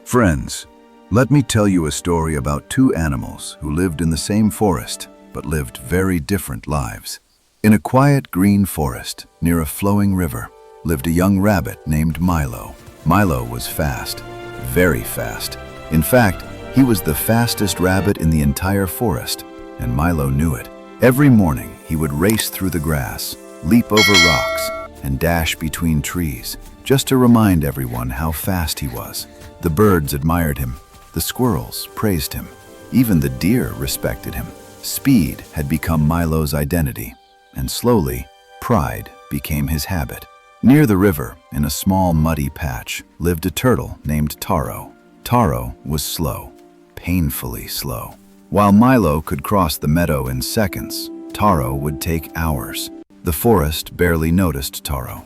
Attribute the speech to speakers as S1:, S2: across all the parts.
S1: Friends, let me tell you a story about two animals who lived in the same forest but lived very different lives. In a quiet green forest near a flowing river lived a young rabbit named Milo. Milo was fast, very fast. In fact, he was the fastest rabbit in the entire forest, and Milo knew it. Every morning, he would race through the grass, leap over rocks, and dash between trees, just to remind everyone how fast he was. The birds admired him, the squirrels praised him, even the deer respected him. Speed had become Milo's identity, and slowly, pride became his habit. Near the river, in a small muddy patch, lived a turtle named Taro. Taro was slow, painfully slow. While Milo could cross the meadow in seconds, Taro would take hours. The forest barely noticed Taro,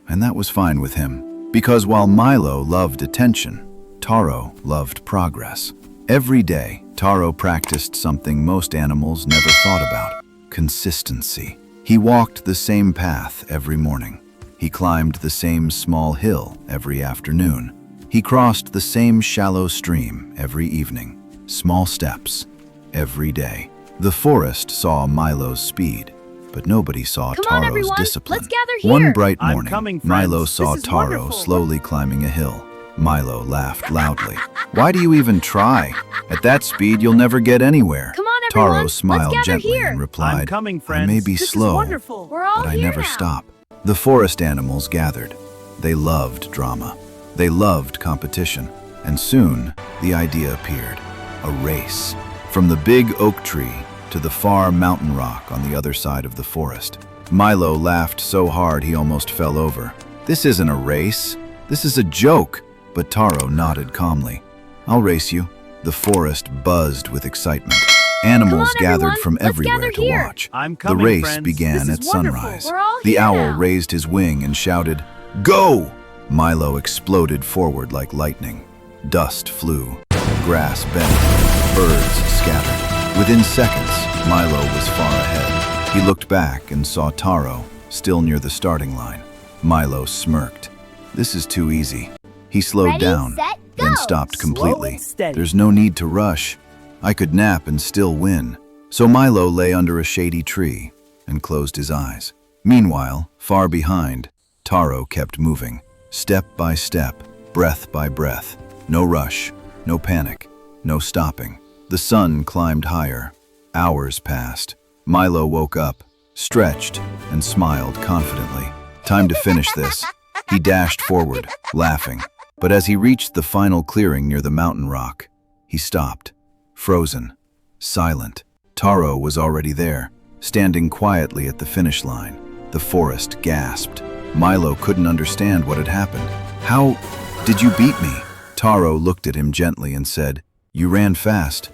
S1: and that was fine with him, because while Milo loved attention, Taro loved progress. Every day, Taro practiced something most animals never thought about: consistency. He walked the same path every morning. He climbed the same small hill every afternoon. He crossed the same shallow stream every evening. Small steps, every day. The forest saw Milo's speed, but nobody saw Taro's discipline.
S2: Let's gather here.
S1: One bright
S3: I'm
S1: morning,
S3: coming, friends.
S1: Milo saw
S2: This is
S1: Taro
S2: wonderful.
S1: slowly climbing a hill. Milo laughed loudly. "Why do you even try? At that speed, you'll never get anywhere."
S2: Come on, everyone.
S1: Taro
S2: Let's
S1: smiled
S2: gather
S1: gently
S2: here.
S1: and replied,
S3: I'm coming,
S1: "I
S3: friends.
S1: may be
S2: This is
S1: slow,
S2: wonderful. We're all
S1: but I
S2: here
S1: never
S2: now.
S1: stop." The forest animals gathered. They loved drama. They loved competition. And soon, the idea appeared: a race. From the big oak tree to the far mountain rock on the other side of the forest. Milo laughed so hard he almost fell over. "This isn't a race. This is a joke." But Taro nodded calmly. "I'll race you." The forest buzzed with excitement. Animals
S2: Come on,
S1: gathered
S2: everyone.
S1: from
S2: Let's
S1: everywhere
S2: gather
S1: to
S2: here.
S1: watch.
S3: I'm
S1: The
S3: coming,
S1: race
S3: friends.
S1: began
S2: This
S1: at
S2: is wonderful.
S1: sunrise.
S2: We're all
S1: The
S2: here
S1: owl
S2: now.
S1: raised his wing and shouted, "Go!" Milo exploded forward like lightning. Dust flew, grass bent, birds scattered. Within seconds, Milo was far ahead. He looked back and saw Taro, still near the starting line. Milo smirked. "This is too easy." He slowed
S2: Ready,
S1: down,
S2: set,
S1: then
S2: go.
S1: stopped
S3: Slow
S1: completely.
S3: and steady.
S1: "There's no need to rush. I could nap and still win." So Milo lay under a shady tree and closed his eyes. Meanwhile, far behind, Taro kept moving, step by step, breath by breath. No rush, no panic, no stopping. The sun climbed higher. Hours passed. Milo woke up, stretched, and smiled confidently. Time to finish this. He dashed forward, laughing. But as he reached the final clearing near the mountain rock, he stopped, frozen, silent. Taro was already there, standing quietly at the finish line. The forest gasped. Milo couldn't understand what had happened. "How did you beat me?" Taro looked at him gently and said, "You ran fast,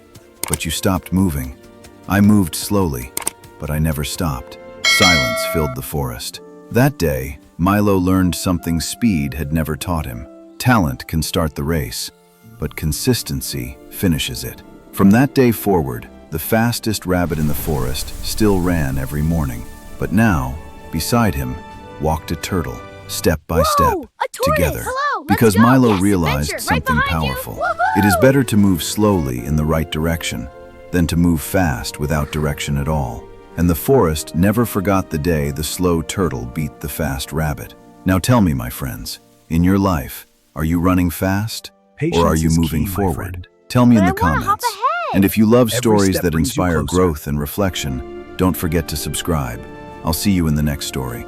S1: but you stopped moving. I moved slowly, but I never stopped." Silence filled the forest. That day, Milo learned something speed had never taught him. Talent can start the race, but consistency finishes it. From that day forward, the fastest rabbit in the forest still ran every morning. But now, beside him, walked a turtle, step by step,
S2: Whoa, a tortoise.
S1: together.
S2: Hello, let's
S1: Because
S2: go.
S1: Milo
S2: Yes,
S1: realized
S2: adventure, right
S1: something
S2: behind you.
S1: powerful.
S2: Woohoo!
S1: It is better to move slowly in the right direction than to move fast without direction at all. And the forest never forgot the day the slow turtle beat the fast rabbit. Now tell me, my friends, in your life, are you running fast or are
S3: Patience
S1: you
S3: is
S1: moving
S3: key, my
S1: forward?
S3: friend.
S1: Tell me in
S2: But
S1: the
S2: I wanna hop
S1: comments.
S2: ahead.
S1: And if you love
S3: Every
S1: stories
S3: step
S1: that
S3: brings you
S1: inspire
S3: closer.
S1: growth and reflection, don't forget to subscribe. I'll see you in the next story.